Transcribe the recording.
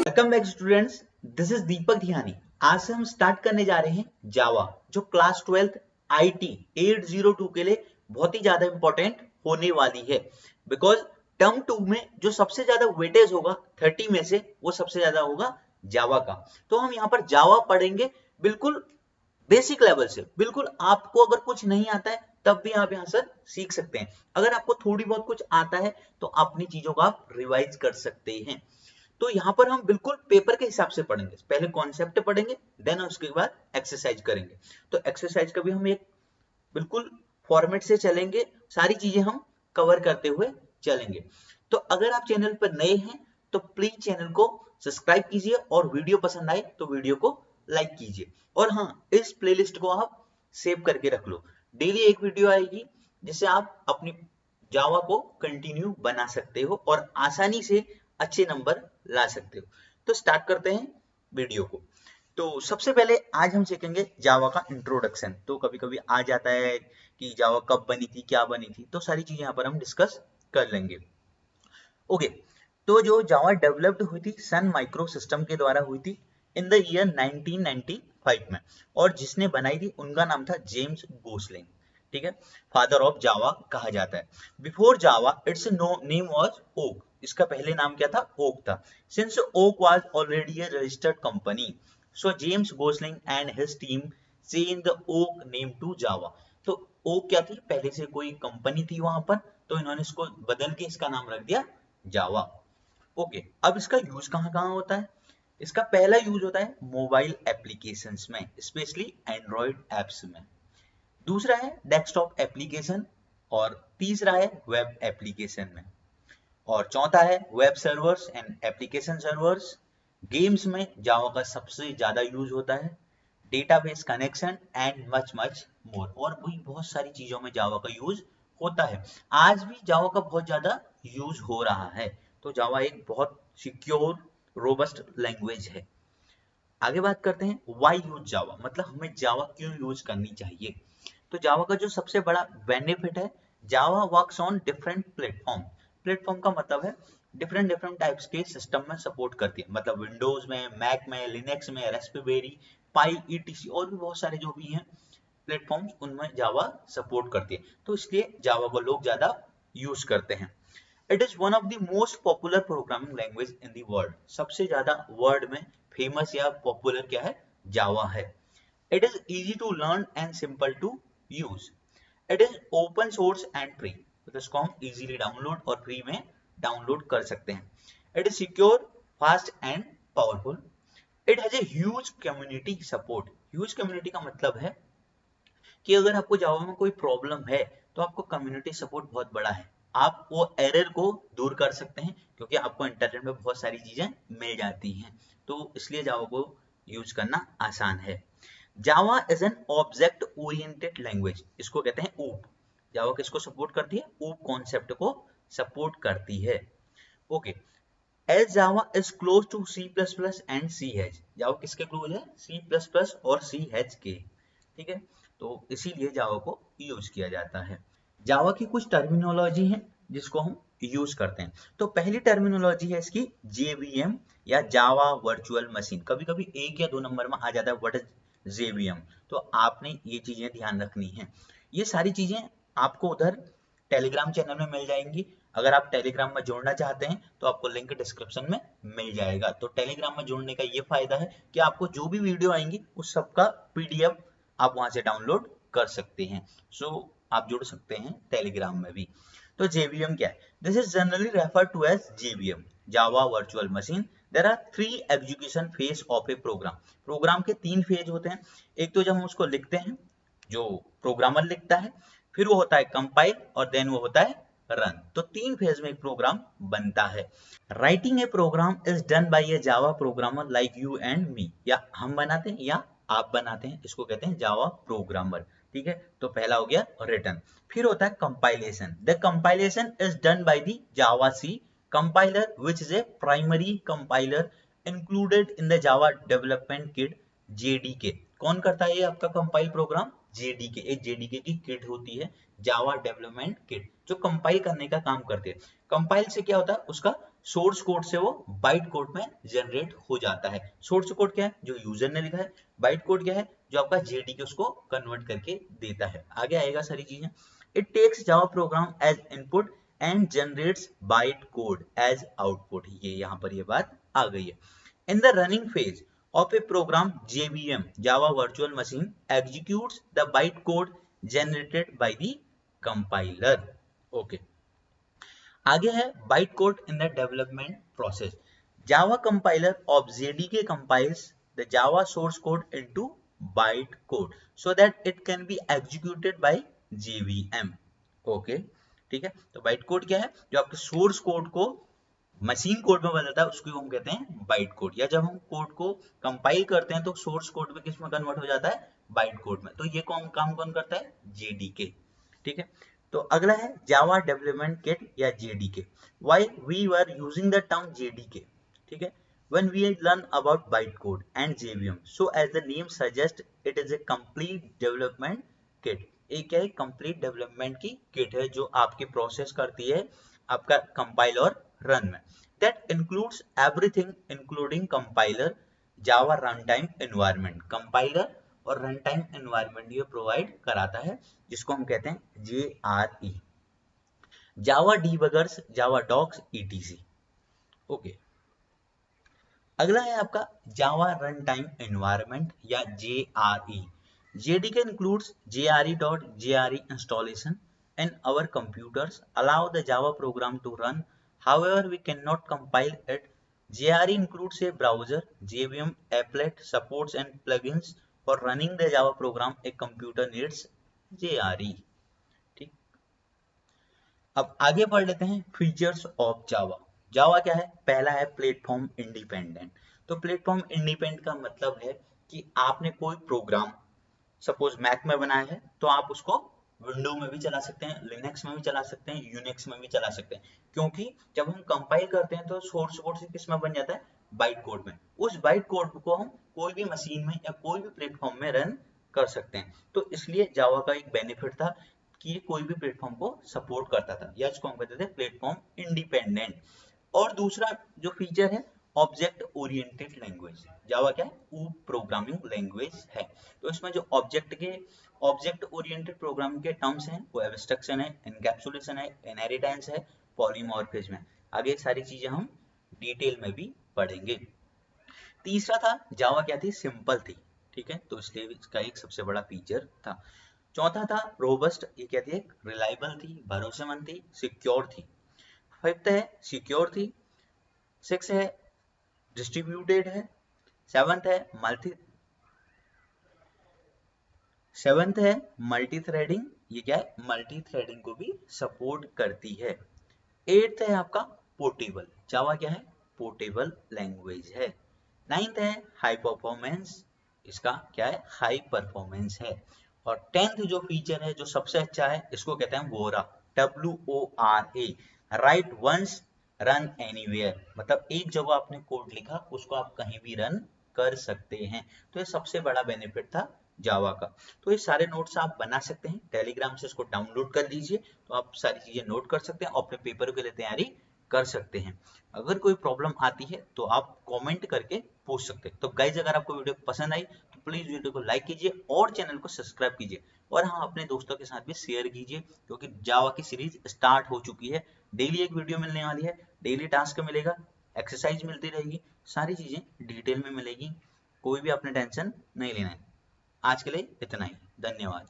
Welcome back students, this is Deepak Dhiyani. आज से हम स्टार्ट करने जा रहे हैं जावा, जो क्लास 12 आईटी 802 के लिए बहुत ही ज्यादा इंपॉर्टेंट होने वाली है। बिकॉज टर्म 2 में जो सबसे ज्यादा वेटेज होगा 30 में से, वो सबसे ज्यादा होगा जावा का। तो हम यहाँ पर जावा पढ़ेंगे बिल्कुल बेसिक लेवल से। बिल्कुल आपको अगर कुछ नहीं आता है तब भी आप यहाँ से सीख सकते हैं। अगर आपको थोड़ी बहुत कुछ आता है तो अपनी चीजों को आप रिवाइज कर सकते हैं। तो यहाँ पर हम बिल्कुल पेपर के हिसाब से पढ़ेंगे। पहले कॉन्सेप्ट पढ़ेंगे, देन उसके बाद एक्सरसाइज करेंगे। तो एक्सरसाइज का भी हम एक बिल्कुल फॉर्मेट से चलेंगे, सारी चीजें हम कवर करते हुए चलेंगे। तो अगर आप चैनल पर नए हैं तो प्लीज चैनल को सब्सक्राइब कीजिए और वीडियो पसंद आए तो वीडियो को लाइक कीजिए। और हाँ, इस प्लेलिस्ट को आप सेव करके रख लो। डेली एक वीडियो आएगी जिससे आप अपनी जावा को कंटिन्यू बना सकते हो और आसानी से अच्छे नंबर ला सकते हो। तो स्टार्ट करते हैं वीडियो को। तो सबसे पहले आज हम सीखेंगे जावा का इंट्रोडक्शन। तो कभी कभी आ जाता है कि जावा कब बनी थी, क्या बनी थी, तो सारी चीजें यहाँ पर हम डिस्कस कर लेंगे। ओके, तो जो जावा डेवलप्ड हुई थी सन माइक्रो सिस्टम के द्वारा हुई थी इन द ईयर 1995 में, और जिसने बनाई थी उनका नाम था जेम्स गोसलिंग। ठीक है, फादर ऑफ जावा कहा जाता है। Before Java it's name was Oak. इसका पहले नाम क्या था? ओक था। Since Oak was already a registered company, so James Gosling and his team change the Oak name to Java. तो ओक क्या थी? पहले से कोई कंपनी थी वहां पर, तो इन्होंने इसको बदल के इसका नाम रख दिया जावा। ओके, अब इसका यूज कहाँ कहाँ होता है? इसका पहला यूज होता है मोबाइल एप्लीकेशंस में, स्पेशली एंड्रॉइड एप्स में। दूसरा है डेस्कटॉप एप्लीकेशन, और तीसरा है वेब एप्लीकेशन में, और चौथा है web servers and application servers. Games में जावा का सबसे ज्यादा यूज होता है, database connection and much much more. और भी बहुत सारी चीजों में जावा का यूज होता है। आज भी जावा का बहुत ज्यादा यूज हो रहा है। तो जावा एक बहुत सिक्योर रोबस्ट लैंग्वेज है। आगे बात करते हैं व्हाई यूज जावा, मतलब हमें जावा क्यों यूज करनी चाहिए। तो जावा का जो सबसे बड़ा बेनिफिट है, Java works on different platform. Platform का मतलब है डिफरेंट डिफरेंट टाइप्स के सिस्टम में सपोर्ट करती है। मतलब विंडोज में, मैक में, लिनक्स में, रेस्पबेरी पाई, ईटीसी और भी बहुत सारे जो भी हैं प्लेटफॉर्म्स, उनमें जावा सपोर्ट करती है। तो इसलिए जावा को लोग ज्यादा यूज करते हैं। It is one of the most popular programming language in the world. सबसे ज्यादा वर्ल्ड में फेमस या पॉपुलर क्या है? जावा है। It is easy to learn and simple to use. It is open source and free, तो इसको हम इजीली डाउनलोड और फ्री में डाउनलोड कर सकते हैं। It is secure, fast and powerful. It has a huge community support. Huge community का मतलब है कि अगर आपको जावा में कोई प्रॉब्लम है तो आपको कम्युनिटी सपोर्ट बहुत बड़ा है। आप वो एरर को दूर कर सकते हैं क्योंकि आपको इंटरनेट में बहुत सारी चीजें मिल जाती हैं। तो इसलिए जावा को यूज करना आसान है। Java is an object oriented language, इसको कहते हैं ऊप। जावा किसको सपोर्ट करती है? ऊप कॉन्सेप्ट को सपोर्ट करती है। Okay, as Java is close to C plus plus and C H. Java किसके क्लोज है? सी प्लस प्लस और सी एच के। ठीक है, तो इसीलिए जावा को यूज किया जाता है। जावा की कुछ टर्मिनोलॉजी है जिसको हम यूज करते हैं। तो पहली टर्मिनोलॉजी है इसकी जेवीएम या जावा वर्चुअल मशीन। कभी कभी एक या दो नंबर में आ जाता है व्हाट इज जेवीएम, तो आपने ये चीजें ध्यान रखनी है। ये सारी चीजें आपको उधर टेलीग्राम चैनल में मिल जाएंगी। अगर आप टेलीग्राम में जुड़ना चाहते हैं तो आपको लिंक डिस्क्रिप्शन में मिल जाएगा। तो टेलीग्राम में जुड़ने का ये फायदा है कि आपको जो भी वीडियो आएंगी उस सब का पीडीएफ आप वहां से डाउनलोड कर सकते हैं। सो आप जुड़ सकते हैं टेलीग्राम में भी। तो जेवीएम क्या है? This is generally refer to as JVM, Java virtual machine. There are 3 execution phase of a program. Program के 3 फेज होते हैं। एक तो जब हम उसको लिखते हैं, जो प्रोग्रामर लिखता है, फिर वो होता है कंपाइल, और देन वो होता है रन। तो 3 फेज में एक प्रोग्राम बनता है। Writing a program is done by a Java programmer like you and me. या हम बनाते हैं या आप बनाते हैं, इसको कहते हैं जावा प्रोग्रामर। ठीक है, तो पहला हो गया रिटर्न। फिर होता है compilation. The compilation is done by the javac compiler which is a primary compiler included in the Java development kit JDK. कौन करता है ये आपका कंपाइल प्रोग्राम? जेडीके। एक जेडीके की किट होती है जावा डेवलपमेंट किट, जो कंपाइल करने का काम करती है। कंपाइल से क्या होता है, उसका सोर्स कोड से वो बाइट कोड में जनरेट हो जाता है। सोर्स कोड क्या है, जो यूजर ने लिखा है। बाइट कोड क्या है, जो आपका जेडीके उसको कन्वर्ट करके देता है। आगे आएगा सारी चीजें। It takes Java program as input and generates byte code as output. ये यहाँ पर ये बात आ गई है। In the running phase of a program, JVM Java Virtual Machine executes the bytecode generated by the compiler. Okay. आगे है bytecode in the development process. Java compiler of JDK compiles the Java source code into bytecode so that it can be executed by JVM. Okay. ठीक है, तो bytecode क्या है, जो आपके source code को मशीन कोड में बदलता है उसको हम कहते हैं बाइट कोड। या जब हम कोड को कंपाइल करते हैं तो सोर्स कोड में किस में कन्वर्ट हो जाता है, बाइट कोड में। तो ये काम कौन करता है, जेडीके। ठीक है, तो अगला है जावा डेवलपमेंट किट या JDK. Why we were using the term JDK, ठीक है, when we learn about bytecode and JVM, so as the name suggests, it is a complete development kit। एक है कंप्लीट डेवलपमेंट की kit है जो आपकी process करती है आपका कंपाइल और रन में। That includes everything including compiler, Java runtime environment। Compiler और रन टाइम एनवायरमेंट ये प्रोवाइड कराता है, जिसको हम कहते हैं JRE, जावा डीबगर्स, जावा डॉक्स, ETC। ओके, अगला है आपका जावा रन टाइम एनवायरमेंट या JRE। JDK includes JRE.JRE installation in our computers, allow the Java program to run. However, we cannot compile it. JRE includes a browser, JVM, applet, supports and plugins. For running the Java program, a computer needs JRE। ठीक, अब आगे पढ़ लेते हैं features of Java. जावा क्या है, पहला है प्लेटफॉर्म इंडिपेंडेंट। तो प्लेटफॉर्म इंडिपेंडेंट का मतलब है कि आपने कोई प्रोग्राम सपोज मैक में बनाया है तो आप उसको विंडो में भी चला सकते हैं, लिनक्स में भी चला सकते हैं, यूनिक्स में भी चला सकते हैं। क्योंकि जब हम कंपाइल करते हैं तो सोर्स कोड से किस में बन जाता है, बाइट कोड में। उस बाइट कोड को हम कोई भी मशीन में या कोई भी प्लेटफॉर्म में रन कर सकते हैं। तो इसलिए जावा का एक बेनिफिट था कि ये कोई भी प्लेटफॉर्म को सपोर्ट करता था, या इसको हम कहते थे प्लेटफॉर्म इंडिपेंडेंट। और दूसरा जो फीचर है, ऑब्जेक्ट ओरिएंटेड लैंग्वेज। जावा क्या है, प्रोग्रामिंग लैंग्वेज है। तो इसमें जो ऑब्जेक्ट ओरिएंटेड प्रोग्रामिंग के टर्म्स हैं वो एब्स्ट्रैक्शन है, एनकैप्सुलेशन है, इनहेरिटेंस है, पॉलीमॉर्फिज्म है। आगे सारी चीजें हम डिटेल में भी पढ़ेंगे। तीसरा था जावा क्या थी, सिंपल थी। ठीक है, तो इसलिए इसका एक सबसे बड़ा फीचर था। चौथा था रोबस्ट, ये क्या थी, एक रिलायबल थी, भरोसेमंद थी, सिक्योर थी। फिफ्थ है सिक्योर थी। सिक्स है डिस्ट्रीब्यूटेड है। सेवंथ है मल्टी थ्रेडिंग, ये क्या है, मल्टी थ्रेडिंग को भी सपोर्ट करती है। एट्थ है आपका पोर्टेबल, जावा क्या है, पोर्टेबल लैंग्वेज है। नाइन्थ है हाई परफॉर्मेंस, इसका क्या है, हाई परफॉर्मेंस है। और टेंथ जो फीचर है जो सबसे अच्छा है, इसको कहते हैं वोरा, WORA, write once run anywhere. मतलब एक जगह आपने कोड लिखा उसको आप कहीं भी रन कर सकते हैं। तो ये सबसे बड़ा बेनिफिट था जावा का। तो ये सारे नोट्स आप बना सकते हैं, टेलीग्राम से इसको डाउनलोड कर लीजिए तो आप सारी चीजें नोट कर सकते हैं और अपने पेपर के लिए तैयारी कर सकते हैं। अगर कोई प्रॉब्लम आती है तो आप कमेंट करके पूछ सकते हैं। तो गाइज अगर आपको वीडियो पसंद आई तो प्लीज वीडियो को लाइक कीजिए और चैनल को सब्सक्राइब कीजिए, और हाँ अपने दोस्तों के साथ भी शेयर कीजिए, क्योंकि जावा की सीरीज स्टार्ट हो चुकी है। डेली एक वीडियो मिलने वाली है, डेली टास्क मिलेगा, एक्सरसाइज मिलती रहेगी, सारी चीजें डिटेल में मिलेगी। कोई भी आपने टेंशन नहीं लेना है। आज के लिए इतना ही, धन्यवाद।